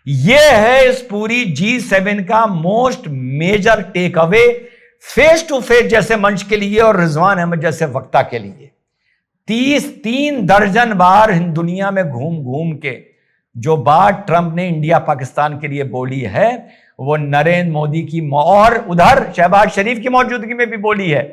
ये है इस पूरी G7 का most major take away face to face जैसे मंच के लिए और रिजवान अहमद जैसे वक्ता के लिए। 3 दर्जन बार दुनिया में घूम घूम के जो बात ट्रंप ने इंडिया पाकिस्तान के लिए बोली है वो नरेंद्र मोदी की और उधर शहबाज शरीफ की मौजूदगी में भी बोली है।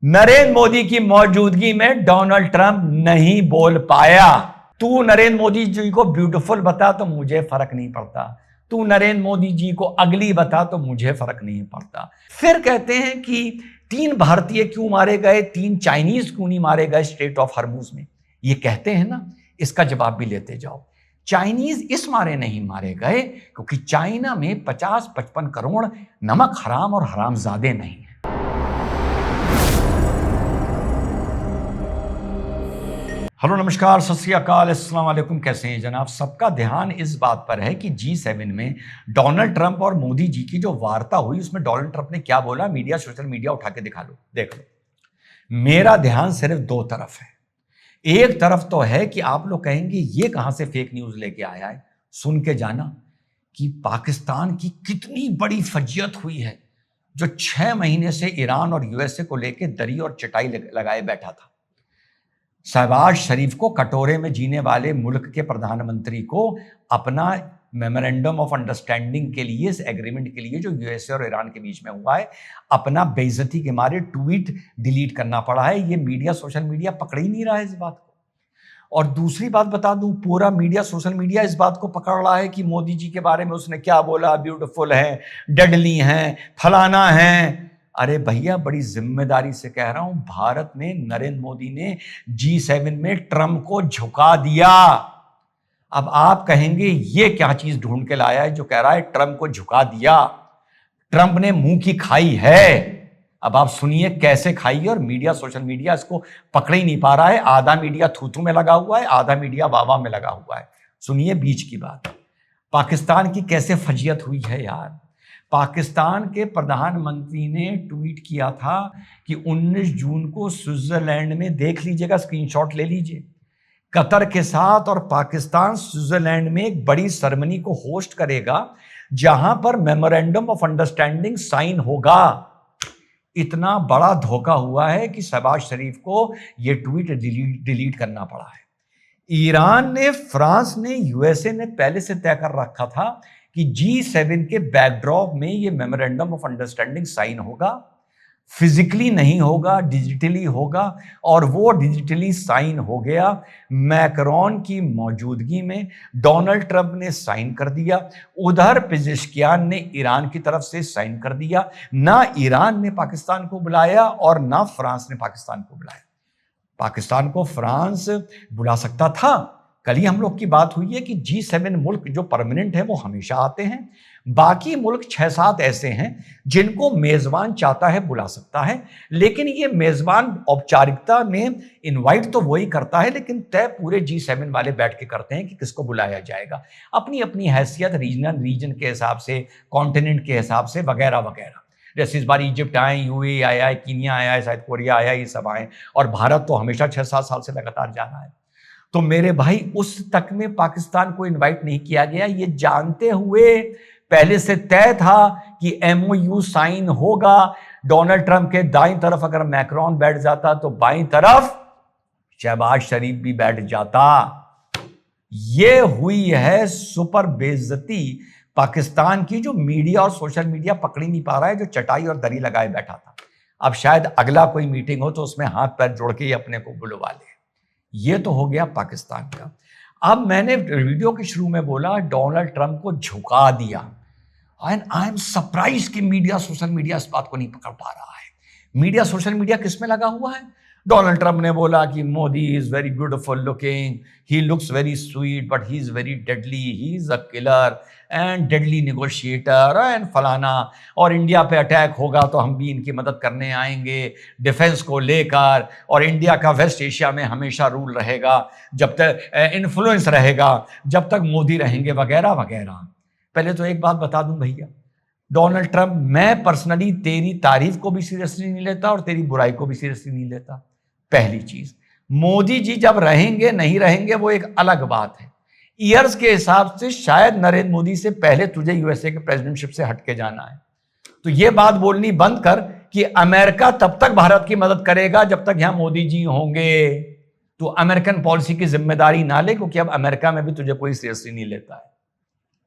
नरेंद्र मोदी की मौजूदगी में डोनाल्ड ट्रंप नहीं बोल पाया। तू नरेंद्र मोदी जी को ब्यूटीफुल बता तो मुझे फर्क नहीं पड़ता, तू नरेंद्र मोदी जी को अगली बता तो मुझे फर्क नहीं पड़ता। फिर कहते हैं कि 3 भारतीय क्यों मारे गए, 3 चाइनीज क्यों नहीं मारे गए स्ट्रेट ऑफ हॉर्मुज में। ये कहते हैं ना, इसका जवाब भी लेते जाओ। चाइनीज इस मारे नहीं मारे गए क्योंकि चाइना में 50-55 करोड़ नमक हराम और हरामजादे नहीं है। हेलो नमस्कार, सत श्री अकाल, अस्सलाम वालेकुम। कैसे हैं जनाब? सबका ध्यान इस बात पर है कि G7 में डोनाल्ड ट्रंप और मोदी जी की जो वार्ता हुई उसमें डोनाल्ड ट्रंप ने क्या बोला, मीडिया सोशल मीडिया उठा के दिखा लो, देख लो। मेरा ध्यान सिर्फ 2 तरफ है। एक तरफ तो है कि आप लोग कहेंगे ये कहां से फेक न्यूज लेके आया है। सुन के जाना कि पाकिस्तान की कितनी बड़ी फजियत हुई है जो 6 महीने से ईरान और यूएसए को लेके दरी और चटाई लगाए बैठा था। शहबाज शरीफ को कटोरे में जीने वाले मुल्क के प्रधानमंत्री को अपना मेमोरेंडम ऑफ अंडरस्टैंडिंग के लिए, इस एग्रीमेंट के लिए जो यूएसए और ईरान के बीच में हुआ है, अपना बेइज्जती के मारे ट्वीट डिलीट करना पड़ा है। ये मीडिया सोशल मीडिया पकड़ ही नहीं रहा है इस बात को। और दूसरी बात बता दूं, पूरा मीडिया सोशल मीडिया इस बात को पकड़ रहा है कि मोदी जी के बारे में उसने क्या बोला, ब्यूटीफुल है, डेडली हैं, फलाना है। अरे भैया, बड़ी जिम्मेदारी से कह रहा हूं, भारत में नरेंद्र मोदी ने G7 में ट्रंप को झुका दिया। अब आप कहेंगे ये क्या चीज ढूंढ के लाया है जो कह रहा है ट्रंप को झुका दिया। ट्रंप ने मुंह की खाई है। अब आप सुनिए कैसे खाई है, और मीडिया सोशल मीडिया इसको पकड़ ही नहीं पा रहा है। आधा मीडिया थूथू में लगा हुआ है, आधा मीडिया वावा में लगा हुआ है। सुनिए बीच की बात, पाकिस्तान की कैसे फजियत हुई है यार। पाकिस्तान के प्रधानमंत्री ने ट्वीट किया था कि 19 जून को स्विट्जरलैंड में, देख लीजिएगा, स्क्रीनशॉट ले लीजिए, कतर के साथ और पाकिस्तान स्विट्जरलैंड में एक बड़ी सेरेमनी को होस्ट करेगा जहां पर मेमोरेंडम ऑफ अंडरस्टैंडिंग साइन होगा। इतना बड़ा धोखा हुआ है कि शहबाज शरीफ को यह ट्वीट डिलीट करना पड़ा है। ईरान ने, फ्रांस ने, यूएसए ने पहले से तय कर रखा था कि G7 के बैकड्रॉप में ये मेमोरेंडम ऑफ अंडरस्टैंडिंग साइन होगा। फिजिकली नहीं होगा, डिजिटली होगा, और वो डिजिटली साइन हो गया। मैक्रोन की मौजूदगी में डोनाल्ड ट्रंप ने साइन कर दिया। उधर पेजेश्कियान ने ईरान की तरफ से साइन कर दिया। ना ईरान ने पाकिस्तान को बुलाया और ना फ्रांस ने पाकिस्तान को बुलाया। पाकिस्तान को फ्रांस बुला सकता था। कल ही हम लोग की बात हुई है कि G7 मुल्क जो परमानेंट है वो हमेशा आते हैं। बाकी मुल्क 6-7 ऐसे हैं जिनको मेजबान चाहता है बुला सकता है, लेकिन ये मेजबान औपचारिकता में इनवाइट तो वही करता है, लेकिन तय पूरे G7 वाले बैठ के करते हैं कि किसको बुलाया जाएगा, अपनी अपनी हैसियत रीजन के हिसाब से, कॉन्टिनेंट के हिसाब से, वगैरह वगैरह। जैसे इस बार इजिप्ट आए, यूएई आया, कीनिया आया, साउथ कोरिया आया, ये सब आए, और भारत तो हमेशा 6-7 साल से लगातार जा रहा है। तो मेरे भाई, उस तक में पाकिस्तान को इनवाइट नहीं किया गया, ये जानते हुए पहले से तय था कि MOU साइन होगा। डोनाल्ड ट्रंप के दाईं तरफ अगर मैक्रोन बैठ जाता तो बाईं तरफ शहबाज शरीफ भी बैठ जाता। ये हुई है सुपर बेइज्जती पाकिस्तान की, जो मीडिया और सोशल मीडिया पकड़ ही नहीं पा रहा है, जो चटाई और दरी लगाए बैठा था। अब शायद अगला कोई मीटिंग हो तो उसमें हाथ पैर जोड़ के ही अपने को बुलवा ले। ये तो हो गया पाकिस्तान का। अब मैंने वीडियो के शुरू में बोला डोनाल्ड ट्रंप को झुका दिया, एंड आई एम सरप्राइज कि मीडिया सोशल मीडिया इस बात को नहीं पकड़ पा रहा है। मीडिया सोशल मीडिया किस में लगा हुआ है? डोनाल्ड ट्रंप ने बोला कि Modi is very beautiful looking, he looks very sweet, but he is very deadly, he is a killer and deadly negotiator and फलाना, और इंडिया पे अटैक होगा तो हम भी इनकी मदद करने आएंगे डिफेंस को लेकर, और इंडिया का वेस्ट एशिया में हमेशा रूल रहेगा, जब तक इन्फ्लुएंस रहेगा जब तक मोदी रहेंगे, वगैरह वगैरह। पहले तो एक बात बता दूं भैया, डोनाल्ड ट्रंप, मैं पर्सनली तेरी तारीफ को भी सीरियसली नहीं लेता और तेरी बुराई को भी सीरियसली नहीं लेता। पहली चीज, मोदी जी जब रहेंगे नहीं रहेंगे वो एक अलग बात है। ईयर्स के हिसाब से शायद नरेंद्र मोदी से पहले तुझे यूएसए के प्रेसिडेंटशिप से हटके जाना है। तो ये बात बोलनी बंद कर कि अमेरिका तब तक भारत की मदद करेगा जब तक यहां मोदी जी होंगे। तो अमेरिकन पॉलिसी की जिम्मेदारी ना ले, क्योंकि अब अमेरिका में भी तुझे कोई सीरियसली नहीं लेता है,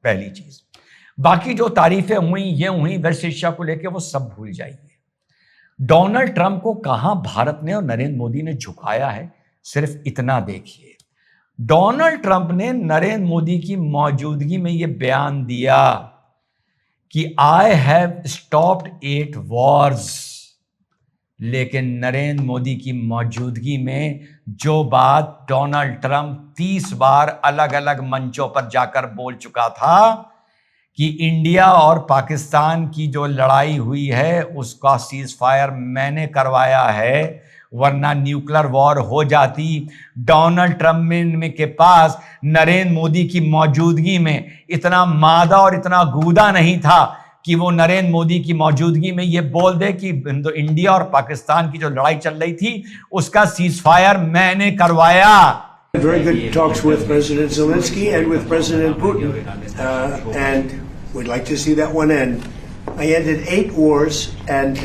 पहली चीज। बाकी जो तारीफें हुई ये हुई वेस्ट एशिया को लेकर, वो सब भूल जाइए। डोनाल्ड ट्रंप को कहां भारत ने और नरेंद्र मोदी ने झुकाया है, सिर्फ इतना देखिए। डोनाल्ड ट्रंप ने नरेंद्र मोदी की मौजूदगी में यह बयान दिया कि आई हैव स्टॉप्ड 8 वॉर्स, लेकिन नरेंद्र मोदी की मौजूदगी में जो बात डोनाल्ड ट्रंप 30 बार अलग अलग मंचों पर जाकर बोल चुका था कि इंडिया और पाकिस्तान की जो लड़ाई हुई है उसका सीज फायर मैंने करवाया है, वरना न्यूक्लियर वॉर हो जाती। डोनाल्ड ट्रंप के पास नरेंद्र मोदी की मौजूदगी में इतना मादा और इतना गूदा नहीं था कि वो नरेंद्र मोदी की मौजूदगी में ये बोल दे कि इंडिया और पाकिस्तान की जो लड़ाई चल रही थी उसका सीज फायर मैंने करवाया। Very good talks with President Zelensky and with President Putin, and we'd like to see that one end. I ended 8 wars, and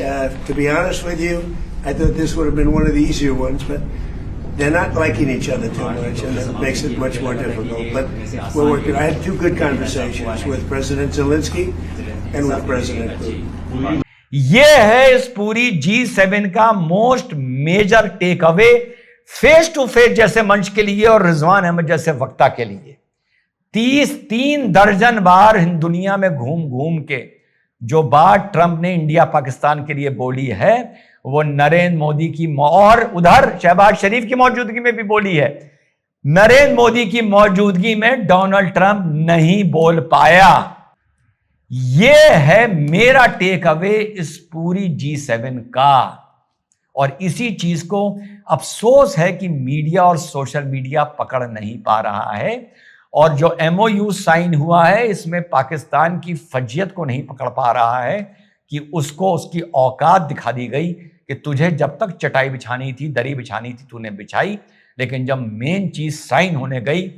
to be honest with you, I thought this would have been one of the easier ones, but they're not liking each other too much, and that makes it much more difficult. But we're working. I had 2 good conversations with President Zelensky and with President Putin. ये है इस पूरी G7 का most major take away, face to face जैसे मंच के लिए और रिजवान अहमद जैसे वक्ता के लिए। 3 दर्जन बार दुनिया में घूम घूम के जो बात ट्रंप ने इंडिया पाकिस्तान के लिए बोली है वो नरेंद्र मोदी की और उधर शहबाज शरीफ की मौजूदगी में भी बोली है। नरेंद्र मोदी की मौजूदगी में डोनाल्ड ट्रंप नहीं बोल पाया। यह है मेरा टेक अवे इस पूरी G7 का, और इसी चीज को अफसोस है कि मीडिया और सोशल मीडिया पकड़ नहीं पा रहा है। और जो MOU साइन हुआ है इसमें पाकिस्तान की फजियत को नहीं पकड़ पा रहा है कि उसको उसकी औकात दिखा दी गई कि तुझे जब तक चटाई बिछानी थी, दरी बिछानी थी, तूने बिछाई, लेकिन जब मेन चीज साइन होने गई,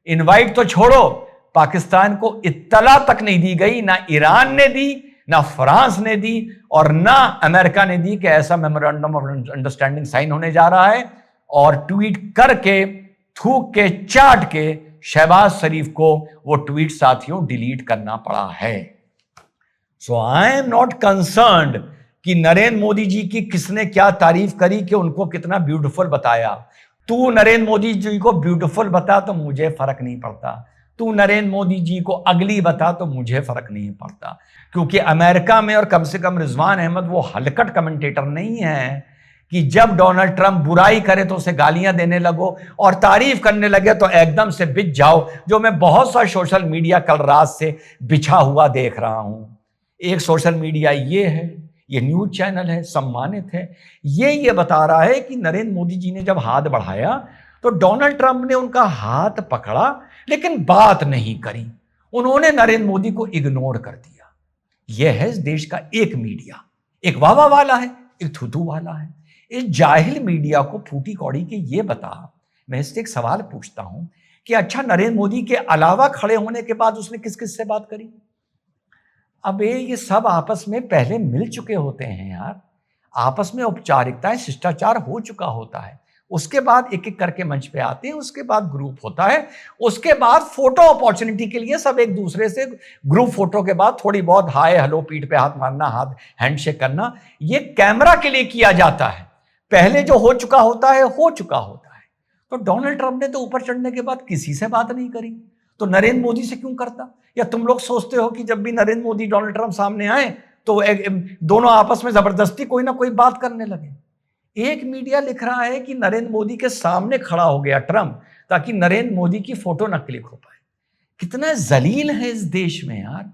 इनवाइट तो छोड़ो, पाकिस्तान को इत्तला तक नहीं दी गई, ना ईरान ने दी, ना फ्रांस ने दी और ना अमेरिका ने दी कि ऐसा मेमोरेंडम ऑफ अंडरस्टैंडिंग साइन होने जा रहा है। और ट्वीट करके, थूक के, चाट के शहबाज शरीफ को वो ट्वीट साथियों डिलीट करना पड़ा है। सो आई एम नॉट कंसर्न्ड कि नरेंद्र मोदी जी की किसने क्या तारीफ करी कि उनको कितना ब्यूटीफुल बताया। तू नरेंद्र मोदी जी को ब्यूटीफुल बता तो मुझे फर्क नहीं पड़ता, तू नरेंद्र मोदी जी को अगली बता तो मुझे फर्क नहीं पड़ता, क्योंकि अमेरिका में और कम से कम रिजवान अहमद वो हलकट कमेंटेटर नहीं है कि जब डोनाल्ड ट्रंप बुराई करे तो उसे गालियां देने लगो और तारीफ करने लगे तो एकदम से बिछ जाओ, जो मैं बहुत सा सोशल मीडिया कल रात से बिछा हुआ देख रहा हूं। एक सोशल मीडिया ये है, ये न्यूज चैनल है, सम्मानित है, ये बता रहा है कि नरेंद्र मोदी जी ने जब हाथ बढ़ाया तो डोनाल्ड ट्रंप ने उनका हाथ पकड़ा लेकिन बात नहीं करी, उन्होंने नरेंद्र मोदी को इग्नोर कर दिया। यह है इस देश का एक मीडिया, एक वाह वाला है, एक थुथू वाला है। इस जाहिल मीडिया को फूटी कौड़ी के ये बता, मैं इससे एक सवाल पूछता हूं कि अच्छा नरेंद्र मोदी के अलावा खड़े होने के बाद उसने किस किस से बात करी? अबे ये सब आपस में पहले मिल चुके होते हैं यार, आपस में औपचारिकताएं, शिष्टाचार हो चुका होता है, उसके बाद एक एक करके मंच पे आते हैं, उसके बाद ग्रुप होता है, उसके बाद फोटो अपॉर्चुनिटी के लिए सब एक दूसरे से ग्रुप फोटो के बाद थोड़ी बहुत हाय हेलो, पीठ पे हाथ मारना, हाथ हैंडशेक करना, ये कैमरा के लिए किया जाता है। पहले जो हो चुका होता है हो चुका होता है। तो डोनाल्ड ट्रंप ने तो ऊपर चढ़ने के बाद किसी से बात नहीं करी, तो नरेंद्र मोदी से क्यों करता? या तुम लोग सोचते हो कि जब भी नरेंद्र मोदी डोनाल्ड ट्रंप सामने आए तो दोनों आपस में जबरदस्ती कोई ना कोई बात करने लगे? एक मीडिया लिख रहा है कि नरेंद्र मोदी के सामने खड़ा हो गया ट्रंप ताकि नरेंद्र मोदी की फोटो ना क्लिक हो पाए। कितना जलील है इस देश में यार।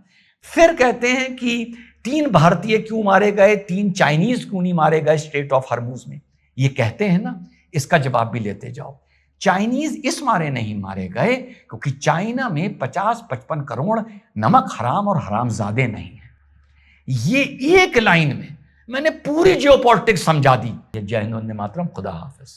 फिर कहते हैं कि 3 भारतीय क्यों मारे गए, 3 चाइनीज क्यों नहीं मारे गए स्ट्रेट ऑफ हॉर्मुज में? ये कहते हैं ना, इसका जवाब भी लेते जाओ। चाइनीज इस मारे नहीं मारे गए क्योंकि चाइना में 50-55 करोड़ नमक हराम और हरामजादे नहीं है। ये एक लाइन में मैंने पूरी जियोपॉलिटिक्स समझा दी। जय हिंद, वंदे मातरम, खुदा हाफिज।